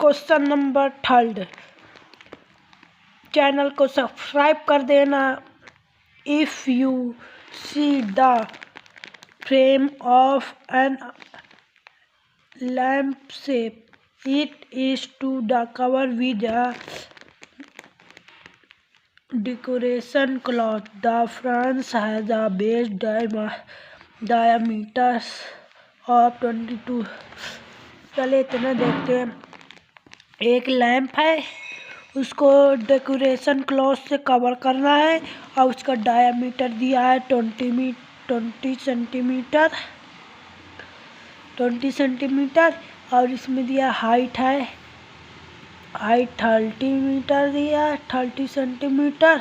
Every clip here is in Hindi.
क्वेश्चन नंबर 3, चैनल को सब्सक्राइब कर देना। If you see the frame of an lampshade, it is to the cover with a decoration cloth. The frame has a base diameter of 22। चले इतना देखते हैं। एक लैंप है, उसको डेकोरेशन क्लॉथ से कवर करना है और उसका डायामीटर दिया है 20 सेंटीमीटर और इसमें दिया हाइट है, हाइट 30 मीटर दिया है, 30 सेंटीमीटर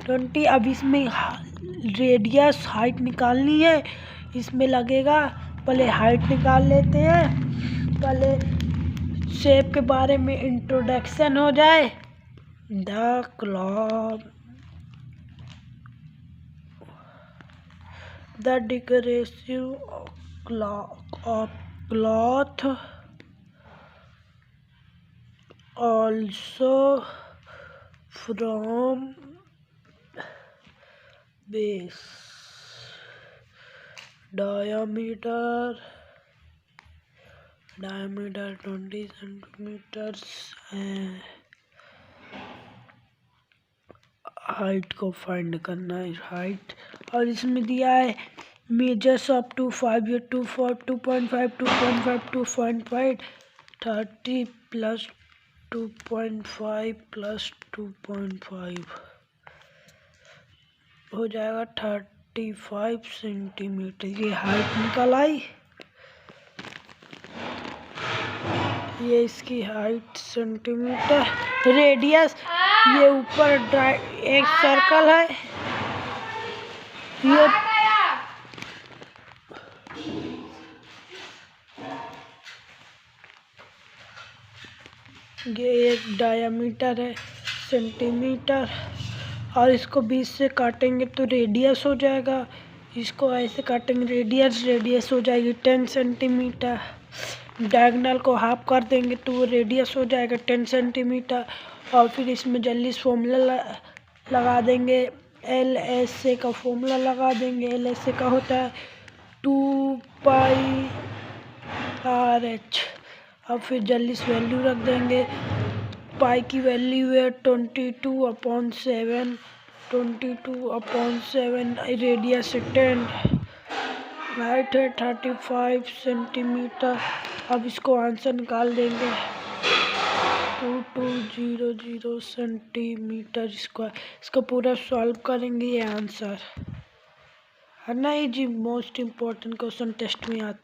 20। अब इसमें रेडियस हाइट निकालनी है, इसमें लगेगा। पहले हाइट निकाल लेते हैं, पहले शेप के बारे में इंट्रोडक्शन हो जाए। The decorative cloth also from base diameter 20 centimetre and height को फाइंड करना है, हाइट। और इसमें दिया है मेजर्स अप टू 5 या 2 4 2.5 2.5 2.5 30 प्लस 2.5 प्लस 2.5 हो जाएगा 35 सेंटीमीटर। ये हाइट निकल आई, ये इसकी हाइट सेंटीमीटर। रेडियस ये ऊपर एक सर्कल है, ये एक डायामीटर है सेंटीमीटर और इसको 20 से काटेंगे तो रेडियस हो जाएगा। इसको ऐसे काटेंगे, रेडियस हो जाएगी 10 सेंटीमीटर। डायगोनल को हाफ कर देंगे तो वो रेडियस हो जाएगा 10 सेंटीमीटर। और फिर इसमें जल्दी से फॉर्मूला लगा देंगे, LSA का फॉर्मूला लगा देंगे। LSA का होता है 2πRH। अब फिर जल्दी से वैल्यू रख देंगे। पाई की वैल्यू है 22/7, 22/7। रेडियस 10, हाइट है 35 सेंटीमीटर। अब इसको आंसर निकाल देंगे 2200 सेंटीमीटर स्क्वायर। इसको पूरा सॉल्व करेंगे, ये आंसर है ना। जी मोस्ट इम्पोर्टेंट क्वेश्चन टेस्ट में आता है।